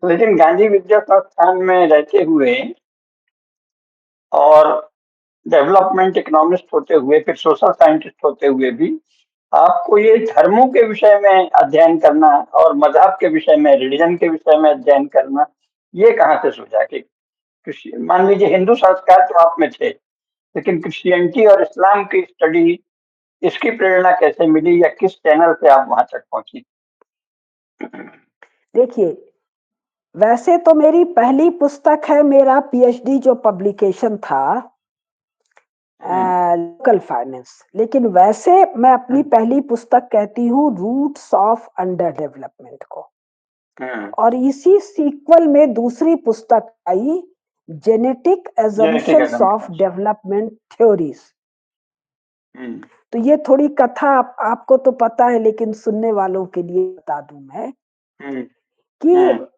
लेकिन गांधी विद्या संस्थान में रहते हुए और डेवलपमेंट इकोनॉमिस्ट होते हुए, फिर सोशल साइंटिस्ट होते हुए भी आपको ये धर्मों के विषय में अध्ययन करना और मजहब के विषय में, रिलीजन के विषय में अध्ययन करना, ये कहाँ से सूझा? कि मान लीजिए हिंदू संस्कार तो आप में थे, लेकिन क्रिश्चियनिटी और इस्लाम की स्टडी, इसकी प्रेरणा कैसे मिली या किस चैनल से आप वहां तक पहुंची? देखिए, वैसे तो मेरी पहली पुस्तक है, मेरा पीएचडी जो पब्लिकेशन था, लोकल फाइनेंस, लेकिन वैसे मैं अपनी पहली पुस्तक कहती हूँ रूट्स ऑफ अंडर डेवलपमेंट को। और इसी सीक्वल में दूसरी पुस्तक आई, genetic assumptions of development theories. तो ये थोड़ी कथा आपको तो पता है, लेकिन सुनने वालों के लिए बता दूं मैं कि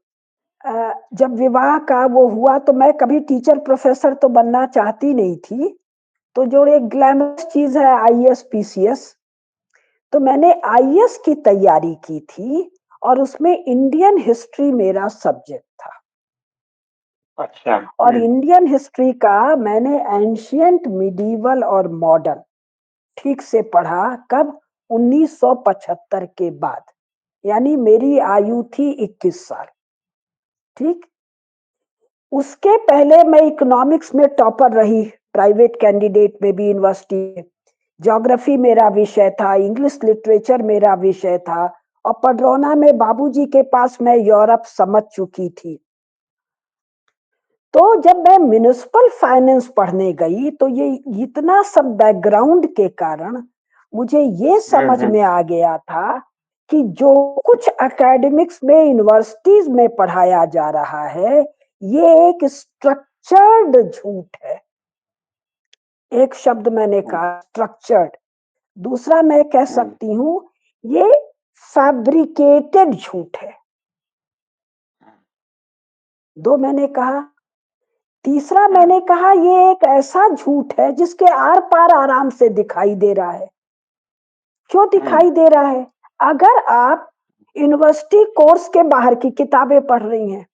जब विवाह का वो हुआ तो मैं कभी टीचर प्रोफेसर तो बनना चाहती नहीं थी, तो जो एक ग्लैमरस चीज है आईएएस पीसीएस, तो मैंने आईएएस की तैयारी की थी और उसमें इंडियन हिस्ट्री मेरा सब्जेक्ट था। अच्छा। और इंडियन हिस्ट्री का मैंने एंशियंट, मिडीवल और मॉडर्न ठीक से पढ़ा। कब? 1975 के बाद, यानी मेरी आयु थी 21 साल। ठीक, उसके पहले मैं इकोनॉमिक्स में टॉपर रही, प्राइवेट कैंडिडेट में भी, यूनिवर्सिटी में। ज्योग्राफी मेरा विषय था, इंग्लिश लिटरेचर मेरा विषय था, और पडरौना में बाबूजी के पास मैं यूरोप समझ चुकी थी। तो जब मैं म्युनिसिपल फाइनेंस पढ़ने गई तो ये इतना सब बैकग्राउंड के कारण मुझे ये समझ में आ गया था कि जो कुछ एकेडमिक्स में, यूनिवर्सिटीज में पढ़ाया जा रहा है, ये एक स्ट्रक्चर्ड झूठ है। एक शब्द मैंने कहा स्ट्रक्चर्ड, दूसरा मैं कह सकती हूँ ये फैब्रिकेटेड झूठ है। दो मैंने कहा। तीसरा मैंने कहा ये एक ऐसा झूठ है जिसके आर पार आराम से दिखाई दे रहा है। क्यों दिखाई दे रहा है? अगर आप यूनिवर्सिटी कोर्स के बाहर की किताबें पढ़ रही हैं,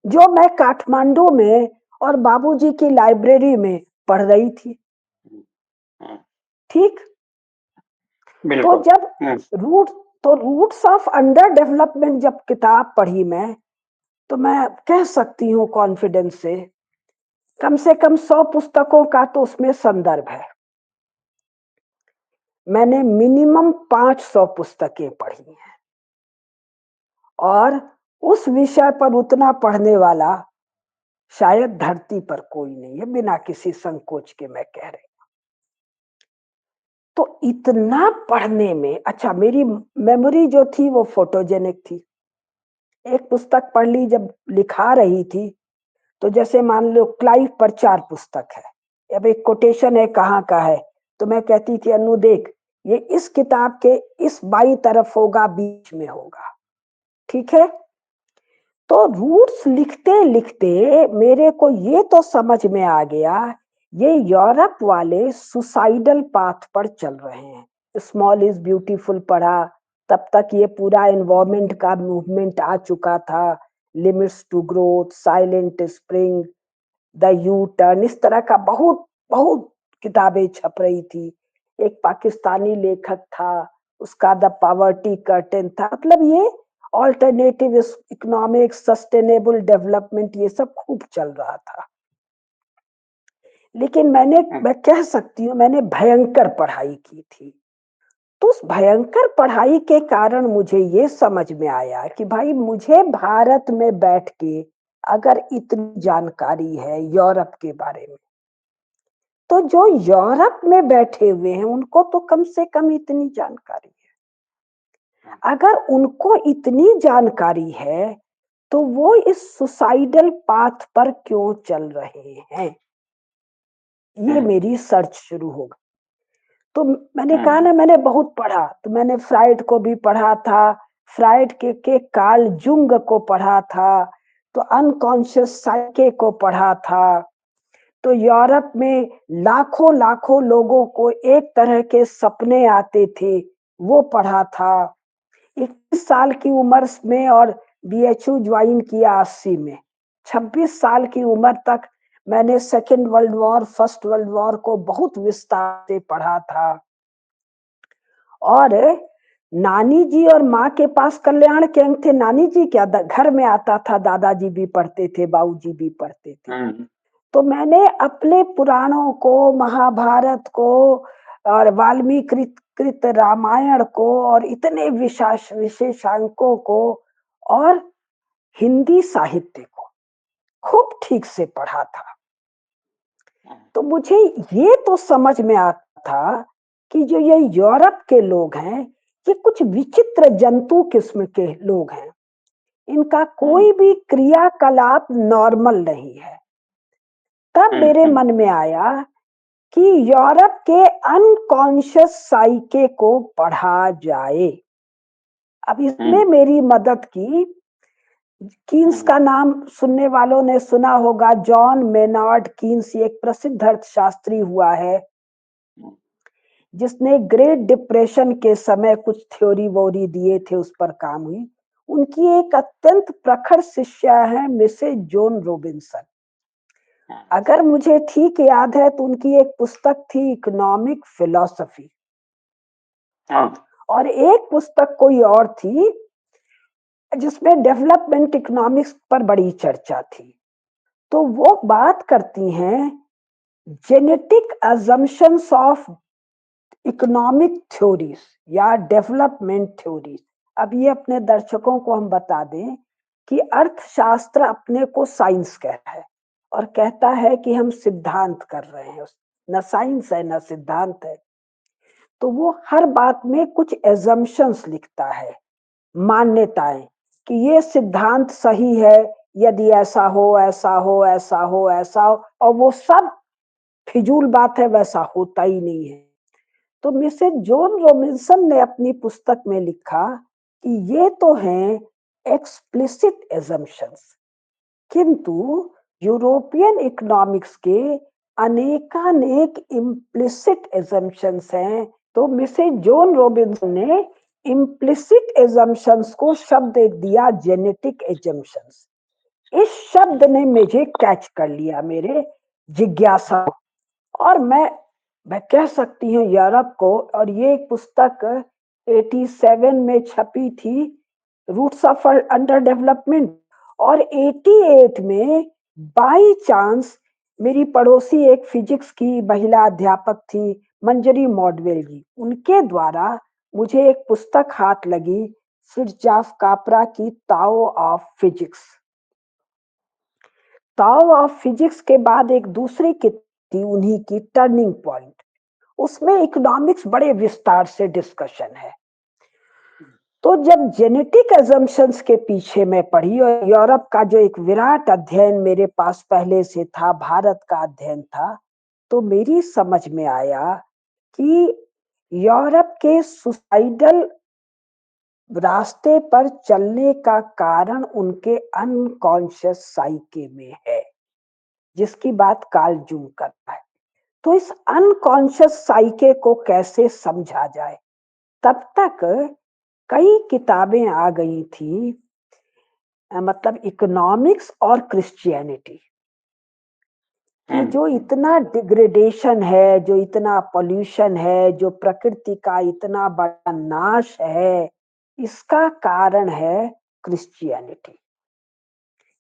जो मैं काठमांडू में और बाबूजी की लाइब्रेरी में पढ़ रही थी, ठीक, तो जब रूट्स ऑफ अंडर डेवलपमेंट जब किताब पढ़ी मैं, तो मैं कह सकती हूँ कॉन्फिडेंस से कम 100 पुस्तकों का तो उसमें संदर्भ है। मैंने मिनिमम 500 पुस्तकें पढ़ी हैं, और उस विषय पर उतना पढ़ने वाला शायद धरती पर कोई नहीं है, बिना किसी संकोच के मैं कह रही हूं। तो इतना पढ़ने में, अच्छा, मेरी मेमोरी जो थी वो फोटोजेनिक थी। एक पुस्तक पढ़ ली जब लिखा रही थी, तो जैसे मान लो क्लाइव पर 4 पुस्तक है, अब एक कोटेशन है कहाँ का है, तो मैं कहती थी अनु देख, ये इस किताब के इस बाई तरफ होगा, बीच में होगा, ठीक है। तो रूट्स लिखते लिखते मेरे को ये तो समझ में आ गया, ये यूरोप वाले सुसाइडल पाथ पर चल रहे हैं। स्मॉल इज ब्यूटीफुल पढ़ा, तब तक ये पूरा एनवायरमेंट का मूवमेंट आ चुका था, limits to growth, silent spring, the U turn, इस तरह का बहुत बहुत किताबें छप रही थी। एक पाकिस्तानी लेखक था, उसका द पॉवर्टी कर्टेन था। मतलब ये ऑल्टरनेटिव इकोनॉमिक्स, सस्टेनेबल डेवलपमेंट, ये सब खूब चल रहा था। लेकिन मैं कह सकती हूँ मैंने भयंकर पढ़ाई की थी। तो उस भयंकर पढ़ाई के कारण मुझे ये समझ में आया कि भाई मुझे भारत में बैठ के अगर इतनी जानकारी है यूरोप के बारे में, तो जो यूरोप में बैठे हुए हैं उनको तो कम से कम इतनी जानकारी है। अगर उनको इतनी जानकारी है तो वो इस सुसाइडल पाथ पर क्यों चल रहे हैं? ये मेरी सर्च शुरू होगा। तो मैंने कहा ना, मैंने बहुत पढ़ा, तो मैंने फ्राइड को भी पढ़ा था, फ्राइड के कार्ल जुंग को पढ़ा था, तो अनकॉन्शियस साइके को पढ़ा था। तो यूरोप में लाखों लाखों लोगों को एक तरह के सपने आते थे, वो पढ़ा था। 21 साल की उम्र में और बीएचयू ज्वाइन किया 80 में। 26 साल की उम्र तक मैंने second world war, first world war को बहुत विस्तार से पढ़ा था। और नानी जी और माँ के पास कल्याण के अंक थे। नानी जी क्या घर में आता था, दादाजी भी पढ़ते थे, बाबूजी भी पढ़ते थे। तो मैंने अपने पुराणों को, महाभारत को और वाल्मीकि कृत रामायण को और इतने विशेषांकों को और हिंदी साहित्य को खूब ठीक से पढ़ा था। तो मुझे ये तो समझ में आता था कि जो ये यूरोप के लोग हैं, ये कुछ विचित्र जंतु किस्म के लोग हैं। इनका कोई भी क्रियाकलाप नॉर्मल नहीं है। तब मेरे मन में आया कि यूरोप के अनकॉन्शियस साइके को पढ़ा जाए। अब इसमें मेरी मदद की, कीन्स का नाम सुनने वालों ने सुना होगा। जॉन मेनार्ड कीन्स एक प्रसिद्ध अर्थशास्त्री हुआ है, जिसने ग्रेट डिप्रेशन के समय कुछ थ्योरी वोरी दिए थे, उस पर काम हुई। उनकी एक अत्यंत प्रखर शिष्या है मिसेज जोन रॉबिन्सन। अगर मुझे ठीक याद है तो उनकी एक पुस्तक थी इकोनॉमिक फिलॉसफी, और एक पुस्तक कोई और थी जिसमें डेवलपमेंट इकोनॉमिक्स पर बड़ी चर्चा थी। तो वो बात करती हैं genetic assumptions of economic theories या डेवलपमेंट थ्योरीज। अब ये अपने दर्शकों को हम बता दें कि अर्थशास्त्र अपने को साइंस कहता है और कहता है कि हम सिद्धांत कर रहे हैं, न साइंस है न सिद्धांत है। तो वो हर बात में कुछ एजम्पशंस लिखता है, मान्यताएं, कि ये सिद्धांत सही है यदि ऐसा हो ऐसा हो ऐसा हो ऐसा हो, और वो सब फिजूल बात है, वैसा होता ही नहीं है। तो मिसेज जोन रॉबिन्सन ने अपनी पुस्तक में लिखा कि ये तो हैं एक्सप्लिसिट एजम्पशंस, किंतु यूरोपियन इकोनॉमिक्स के अनेकानेक इम्प्लिसिट एजम्पशंस हैं। तो मिसेज जोन रॉबिन्सन ने इम्प्लिसिट एजम्पशंस को शब्द दिया जेनेटिक एजम्पशंस। इस शब्द ने मुझे कैच कर लिया, मेरे जिज्ञासा, और मैं कह सकती हूँ यूरोप को। और ये पुस्तक 87 में छपी थी, रूट्स ऑफ अंडर डेवलपमेंट। और 88 में बाई चांस मेरी पड़ोसी एक फिजिक्स की महिला अध्यापक थी, मंजरी मॉडवेल जी, उनके द्वारा मुझे एक पुस्तक हाथ लगी, फ्रिट्जॉफ कापरा की Tao of physics. Tao of physics के बाद एक दूसरी किताब थी उन्हीं की, टर्निंग पॉइंट। उसमें इकोनॉमिक्स बड़े विस्तार से डिस्कशन है। तो जब जेनेटिक अजम्पशंस के पीछे मैं पढ़ी और यूरोप का जो एक विराट अध्ययन मेरे पास पहले से था, भारत का अध्ययन था, तो मेरी समझ में आया कि यूरोप के सुसाइडल रास्ते पर चलने का कारण उनके अनकॉन्शियस साइके में है, जिसकी बात कार्ल जूंग करता है। तो इस अनकॉन्शियस साइके को कैसे समझा जाए, तब तक कई किताबें आ गई थी, मतलब इकोनॉमिक्स और क्रिश्चियनिटी, कि जो इतना डिग्रेडेशन है, जो इतना पॉल्यूशन है, जो प्रकृति का इतना बड़ा नाश है, इसका कारण है क्रिश्चियनिटी।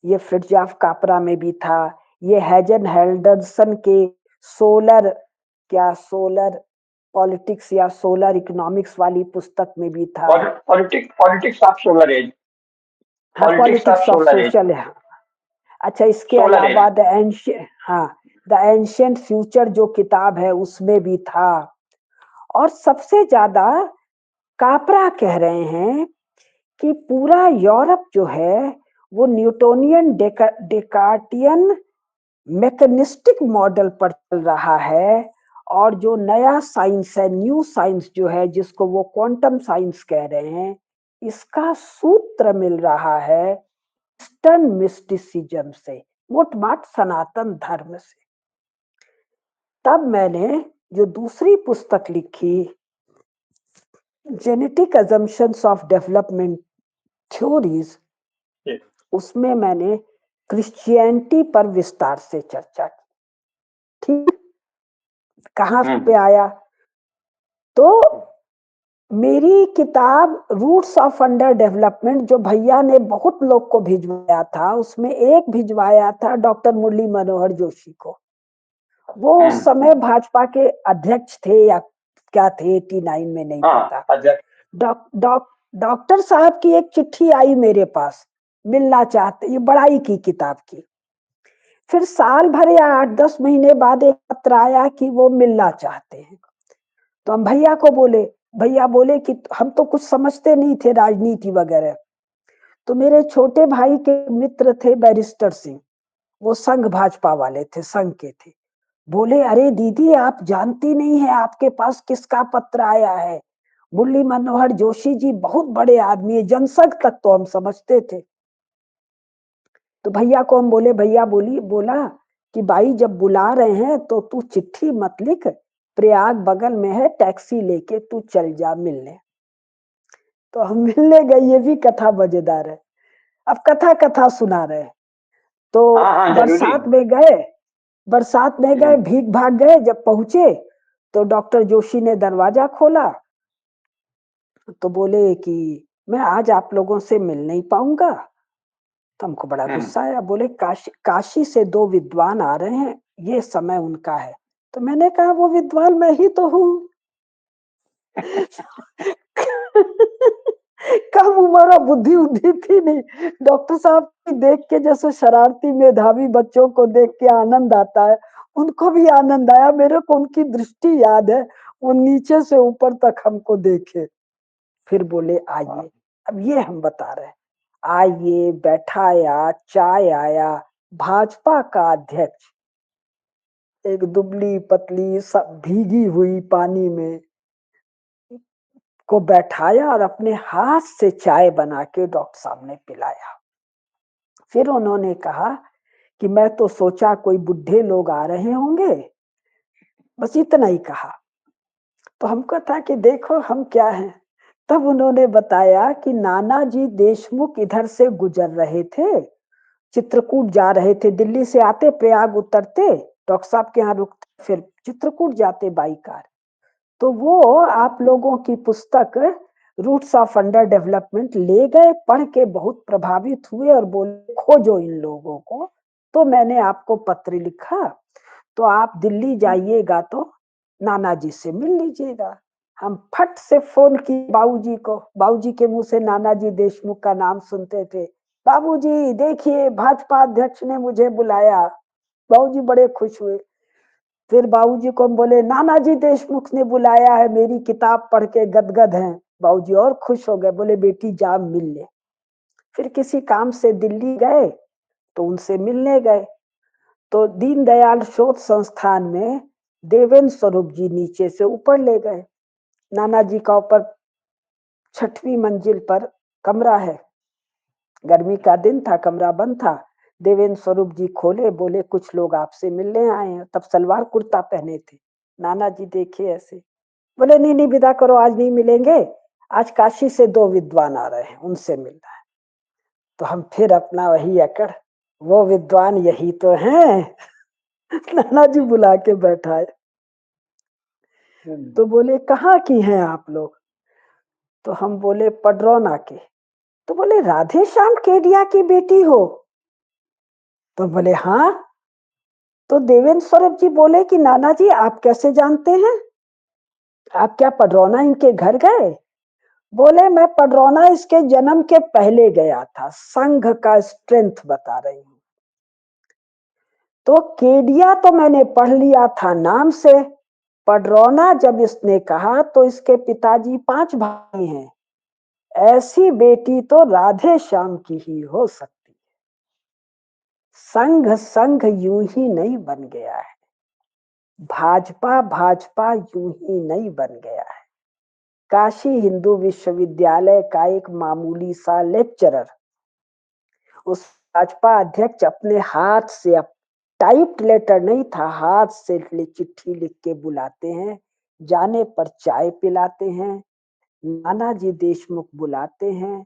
ये फ्रिट्जॉफ कापरा में भी था, ये हैजन हेल्डरसन के सोलर पॉलिटिक्स या सोलर इकोनॉमिक्स वाली पुस्तक में भी था। Politics of solar age. हाँ, पॉलिटिक्स ऑफ सोशल है। अच्छा, इसके अलावा द एंशिएंट फ्यूचर जो किताब है उसमें भी था। और सबसे ज्यादा कापरा कह रहे हैं कि पूरा यूरोप जो है वो न्यूटोनियन डेकार्टियन मैकेनिस्टिक मॉडल पर चल रहा है, और जो नया साइंस है, न्यू साइंस जो है, जिसको वो क्वांटम साइंस कह रहे हैं, इसका सूत्र मिल रहा है ईस्टर्न मिस्टिसिज्म से, मोटमाट सनातन धर्म से। तब मैंने जो दूसरी पुस्तक लिखी, genetic assumptions of development theories, उसमें मैंने क्रिश्चियनिटी पर विस्तार से चर्चा की। ठीक, कहाँ पे आया? तो मेरी किताब रूट्स ऑफ अंडर डेवलपमेंट जो भैया ने बहुत लोग को भिजवाया था, उसमें एक भिजवाया था डॉक्टर मुरली मनोहर जोशी को। वो उस समय भाजपा के अध्यक्ष थे या क्या थे, 89 में, नहीं पता। डॉक्टर साहब की एक चिट्ठी आई मेरे पास, मिलना चाहते, ये बड़ाई की किताब की। फिर साल भर या 8-10 महीने बाद एक पत्र आया कि वो मिलना चाहते हैं। तो हम भैया को बोले, भैया बोले कि हम तो कुछ समझते नहीं थे राजनीति वगैरह। तो मेरे छोटे भाई के मित्र थे बैरिस्टर सिंह, वो संघ भाजपा वाले थे, संघ के थे। बोले, अरे दीदी आप जानती नहीं है आपके पास किसका पत्र आया है? मुरली मनोहर जोशी जी बहुत बड़े आदमी है, जनसंघ तक तो हम समझते थे। तो भैया को हम बोले, भैया बोला कि भाई जब बुला रहे हैं तो तू चिट्ठी मत लिख, प्रयाग बगल में है, टैक्सी लेके तू चल जा मिलने। तो हम मिलने गए, ये भी कथा मजेदार है। अब कथा सुना रहे। तो बरसात में गए, भीग भाग गए। जब पहुंचे तो डॉक्टर जोशी ने दरवाजा खोला, तो बोले कि मैं आज आप लोगों से मिल नहीं पाऊंगा। तो हमको बड़ा गुस्सा आया। बोले, काशी से 2 विद्वान आ रहे हैं, ये समय उनका है। तो मैंने कहा, वो विद्वान मैं ही तो हूँ। कम उम्र, बुद्धि उद्धि थी नहीं। डॉक्टर साहब को देख के जैसे शरारती मेधावी बच्चों को देख के आनंद आता है, उनको भी आनंद आया। मेरे को उनकी दृष्टि याद है, वो नीचे से ऊपर तक हमको देखे। फिर बोले, आइए। अब ये हम बता रहे हैं, आइए, बैठाया, चाय आया। भाजपा का अध्यक्ष, एक दुबली पतली सब भीगी हुई पानी में, को बैठाया और अपने हाथ से चाय बना के डॉक्टर साहब ने पिलाया। फिर उन्होंने कहा कि मैं तो सोचा कोई बुढ़े लोग आ रहे होंगे, बस इतना ही कहा। तो हमको था कि देखो हम क्या हैं। तब उन्होंने बताया कि नानाजी देशमुख इधर से गुजर रहे थे, चित्रकूट जा रहे थे, दिल्ली से आते, प्रयाग उतरते, डॉक्टर साहब के यहाँ रुकते, फिर चित्रकूट जाते बाई कार। तो वो आप लोगों की पुस्तक रूट्स ऑफ अंडर डेवलपमेंट ले गए, पढ़ के बहुत प्रभावित हुए और बोले खोजो इन लोगों को। तो मैंने आपको पत्र लिखा, तो आप दिल्ली जाइएगा तो नाना जी से मिल लीजिएगा। हम फट से फोन की बाबूजी को, बाबूजी के मुंह से नानाजी देशमुख का नाम सुनते थे। बाबूजी देखिए, भाजपा अध्यक्ष ने मुझे बुलाया। बाबूजी बड़े खुश हुए। फिर बाबूजी को हम बोले, नानाजी देशमुख ने बुलाया है, मेरी किताब पढ़ के गदगद हैं। बाबूजी और खुश हो गए, बोले बेटी जा मिल ले। फिर किसी काम से दिल्ली गए तो उनसे मिलने गए। तो दीनदयाल शोध संस्थान में देवेंद्र स्वरूप जी नीचे से ऊपर ले गए। नाना जी का ऊपर 6वीं मंजिल पर कमरा है। गर्मी का दिन था, कमरा बंद था। देवेंद्र स्वरूप जी खोले, बोले कुछ लोग आपसे मिलने आए हैं। तब सलवार कुर्ता पहने थे। नाना जी देखे ऐसे, बोले नहीं नहीं, विदा करो, आज नहीं मिलेंगे, आज काशी से 2 विद्वान आ रहे हैं, उनसे मिलना है। तो हम फिर अपना वही अकड़, वो विद्वान यही तो हैं। नाना जी बुला के बैठाए। तो बोले कहाँ की हैं आप लोग? तो हम बोले पडरौना के। तो बोले राधे श्याम केडिया की बेटी हो? तो बोले हाँ। तो देवेंद्र स्वरूप जी बोले कि नाना जी आप कैसे जानते हैं? आप क्या पडरौना इनके घर गए? बोले मैं पडरौना इसके जन्म के पहले गया था, संघ का स्ट्रेंथ बता रही हूँ। तो केडिया तो मैंने पढ़ लिया था नाम से, पडरौना जब इसने कहा तो इसके पिताजी 5 भाई हैं, ऐसी बेटी तो राधे श्याम की ही हो सकती है। संघ संघ यूं ही नहीं बन गया है, भाजपा भाजपा यूं ही नहीं बन गया है। काशी हिंदू विश्वविद्यालय का एक मामूली सा लेक्चरर उस भाजपा अध्यक्ष अपने हाथ से, टाइप लेटर नहीं था, हाथ से चिट्ठी लिख के बुलाते हैं, जाने पर चाय पिलाते हैं, नानाजी देशमुख बुलाते हैं,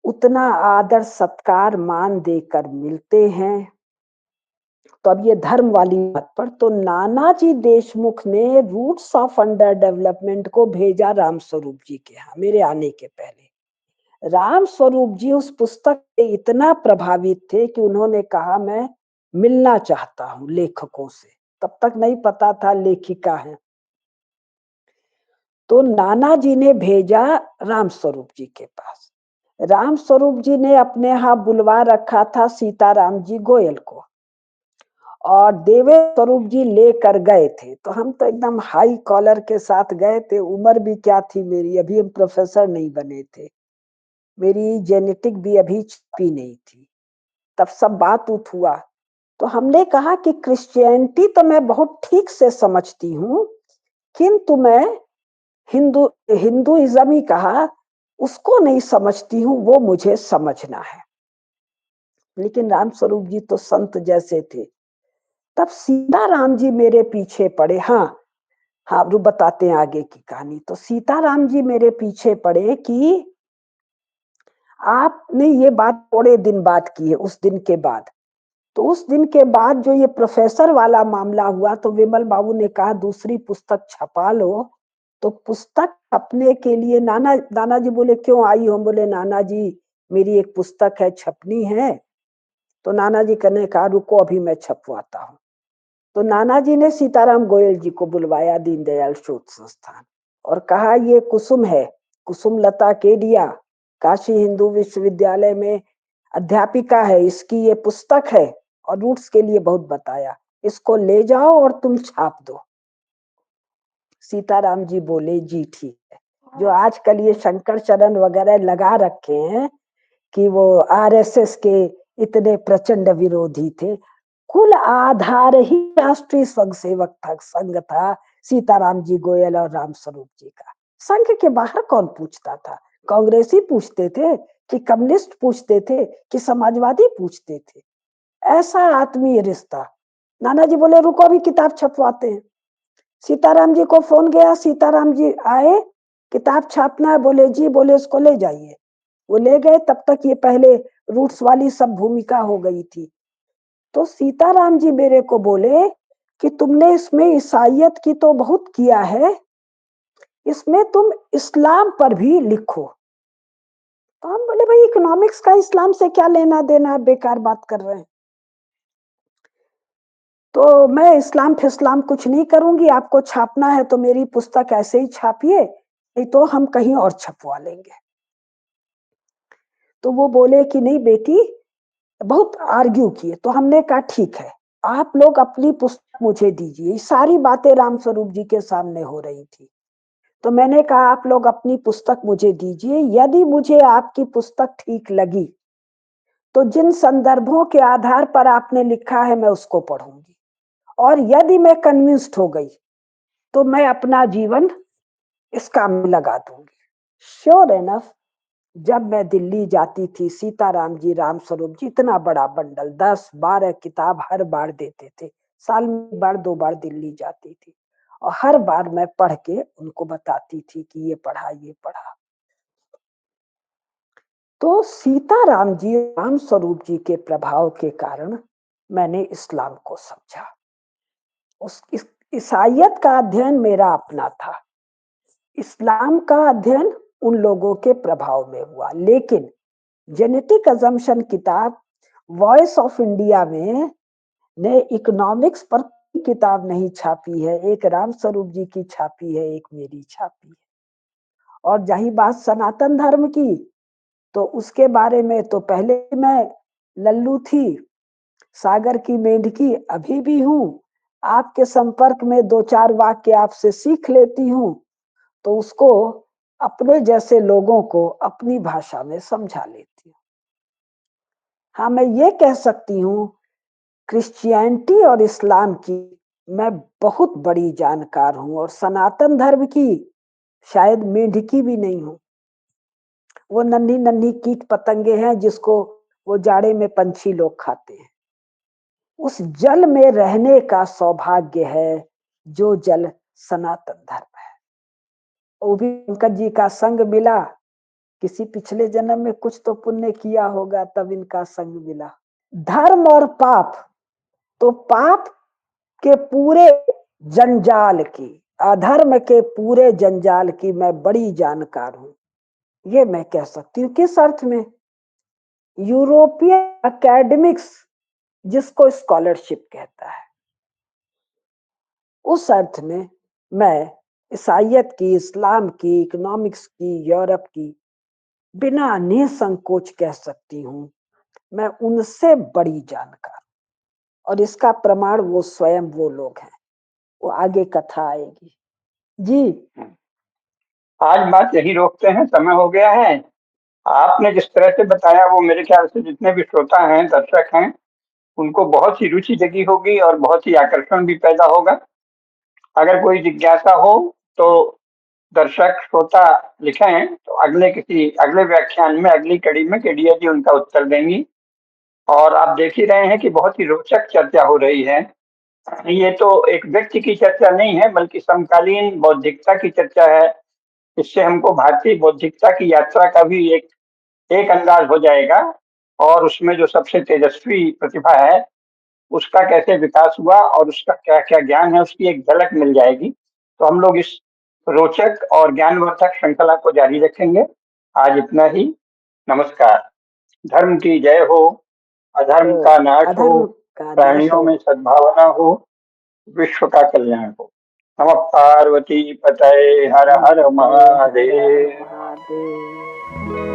उतना आदर सत्कार मान देकर मिलते हैं। तो अब ये धर्म वाली बात पर, तो नानाजी देशमुख ने रूट्स ऑफ अंडर डेवलपमेंट को भेजा राम स्वरूप जी के यहाँ मेरे आने के पहले। राम स्वरूप जी उस पुस्तक से इतना प्रभावित थे कि उन्होंने कहा मैं मिलना चाहता हूँ लेखकों से। तब तक नहीं पता था लेखिका है। तो नाना जी ने भेजा राम स्वरूप जी के पास। राम स्वरूप जी ने अपने यहाँ बुलवा रखा था सीताराम जी गोयल को, और देवे स्वरूप जी लेकर गए थे। तो हम तो एकदम हाई कॉलर के साथ गए थे। उम्र भी क्या थी मेरी, अभी हम प्रोफेसर नहीं बने थे, मेरी जेनेटिक भी अभी छपी नहीं थी। तब सब बात उठ हुआ। तो हमने कहा कि क्रिश्चियनिटी तो मैं बहुत ठीक से समझती हूँ, किंतु मैं हिंदुइज्म ही कहा, उसको नहीं समझती हूँ, वो मुझे समझना है। लेकिन राम स्वरूप जी तो संत जैसे थे। तब सीताराम जी मेरे पीछे पड़े। हाँ हाँ, रू बताते हैं आगे की कहानी। तो सीताराम जी मेरे पीछे पड़े कि आपने ये बात थोड़े दिन बाद की है, उस दिन के बाद। तो उस दिन के बाद जो ये प्रोफेसर वाला मामला हुआ, तो विमल बाबू ने कहा दूसरी पुस्तक छपा लो। तो पुस्तक छपने के लिए नाना जी बोले क्यों आई हो? बोले नाना जी मेरी एक पुस्तक है, छपनी है। तो नाना जी ने कहा रुको अभी मैं छपवाता हूँ। तो नाना जी ने सीताराम गोयल जी को बुलवाया दीनदयाल शोध संस्थान, और कहा ये कुसुम है, कुसुम लता केडिया, काशी हिंदू विश्वविद्यालय में अध्यापिका है, इसकी ये पुस्तक है और रूट्स के लिए बहुत बताया, इसको ले जाओ और तुम छाप दो। सीताराम जी बोले जी ठीक है। जो आजकल ये शंकर चरण वगैरह लगा रखे हैं कि वो आरएसएस के इतने प्रचंड विरोधी थे, कुल आधार ही राष्ट्रीय स्वयंसेवक संघ था सीताराम जी गोयल और राम स्वरूप जी का। संघ के बाहर कौन पूछता था? कांग्रेसी पूछते थे कि कम्युनिस्ट पूछते थे कि समाजवादी पूछते थे? ऐसा आत्मीय रिश्ता। नाना जी बोले रुको अभी किताब छपवाते हैं। सीताराम जी को फोन गया, सीताराम जी आए, किताब छापना है? बोले जी। बोले इसको ले जाइए। वो ले गए। तब तक ये पहले रूट्स वाली सब भूमिका हो गई थी। तो सीताराम जी मेरे को बोले कि तुमने इसमें ईसाइयत की तो बहुत किया है, इसमें तुम इस्लाम पर भी लिखो। तो हम बोले भाई इकोनॉमिक्स का इस्लाम से क्या लेना देना, बेकार बात कर रहे हैं। तो मैं इस्लाम फिस्लाम कुछ नहीं करूंगी, आपको छापना है तो मेरी पुस्तक ऐसे ही छापिए, नहीं तो हम कहीं और छपवा लेंगे। तो वो बोले कि नहीं बेटी, बहुत आर्ग्यू किए। तो हमने कहा ठीक है, आप लोग अपनी पुस्तक मुझे दीजिए। सारी बातें राम स्वरूप जी के सामने हो रही थी। तो मैंने कहा आप लोग अपनी पुस्तक मुझे दीजिए, यदि मुझे आपकी पुस्तक ठीक लगी तो जिन संदर्भों के आधार पर आपने लिखा है मैं उसको पढ़ूंगी, और यदि मैं कन्विंस्ड हो गई तो मैं अपना जीवन इस काम में लगा दूंगी। श्योर एनफ, जब मैं दिल्ली जाती थी, सीताराम जी राम स्वरूप जी इतना बड़ा बंडल 10-12 किताब हर बार देते थे। साल में एक बार 2 बार दिल्ली जाती थी, और हर बार मैं पढ़ के उनको बताती थी कि ये पढ़ा ये पढ़ा। तो सीताराम जी राम स्वरूप जी के प्रभाव के कारण मैंने इस्लाम को समझा। उस ईसाइयत का अध्ययन मेरा अपना था, इस्लाम का अध्ययन उन लोगों के प्रभाव में हुआ। लेकिन जेनेटिक अजम्पशन किताब वॉइस ऑफ इंडिया में ने इकोनॉमिक्स पर किताब नहीं छापी है। एक राम स्वरूप जी की छापी है, एक मेरी छापी है। और जही बात सनातन धर्म की, तो उसके बारे में तो पहले मैं लल्लू थी, सागर की मेंढकी अभी भी हूँ। आपके संपर्क में 2-4 वाक्य आपसे सीख लेती हूँ, तो उसको अपने जैसे लोगों को अपनी भाषा में समझा लेती हूँ। हाँ, मैं ये कह सकती हूँ क्रिश्चियनिटी और इस्लाम की मैं बहुत बड़ी जानकार हूँ, और सनातन धर्म की शायद मेंढकी भी नहीं हूँ। वो नन्ही नन्ही कीट पतंगे हैं जिसको वो जाड़े में पंछी लोग खाते हैं। उस जल में रहने का सौभाग्य है जो जल सनातन धर्म है। वो भी पंकज जी का संग मिला किसी पिछले जन्म में कुछ तो पुण्य किया होगा, तब इनका संग मिला। धर्म और पाप, तो पाप के पूरे जंजाल की, अधर्म के पूरे जंजाल की मैं बड़ी जानकार हूं, ये मैं कह सकती हूँ। किस अर्थ में? यूरोपियन एकेडमिक्स जिसको स्कॉलरशिप कहता है, उस अर्थ में मैं ईसाइयत की, इस्लाम की, इकोनॉमिक्स की, यूरोप की बिना निसंकोच कह सकती हूँ मैं उनसे बड़ी जानकार। और इसका प्रमाण वो स्वयं वो लोग हैं, वो आगे कथा आएगी। जी आज बात यही रोकते हैं, समय हो गया है। आपने जिस तरह से बताया वो मेरे ख्याल से जितने भी श्रोता हैं, दर्शक हैं, उनको बहुत ही रुचि जगी होगी और बहुत ही आकर्षण भी पैदा होगा। अगर कोई जिज्ञासा हो तो दर्शक श्रोता लिखें, तो अगले व्याख्यान में, अगली कड़ी में केडिया जी उनका उत्तर देंगी। और आप देख ही रहे हैं कि बहुत ही रोचक चर्चा हो रही है। ये तो एक व्यक्ति की चर्चा नहीं है, बल्कि समकालीन बौद्धिकता की चर्चा है। इससे हमको भारतीय बौद्धिकता की यात्रा का भी एक अंदाज हो जाएगा, और उसमें जो सबसे तेजस्वी प्रतिभा है उसका कैसे विकास हुआ और उसका क्या क्या ज्ञान है, उसकी एक झलक मिल जाएगी। तो हम लोग इस रोचक और ज्ञानवर्धक श्रृंखला को जारी रखेंगे। आज इतना ही। नमस्कार। धर्म की जय हो, अधर्म का नाश हो, अधर्म का नाश प्राणियों हो। में सद्भावना हो, विश्व का कल्याण हो। नमः पार्वती पतये, हर हर पतये हर हर महादेव। महादेव।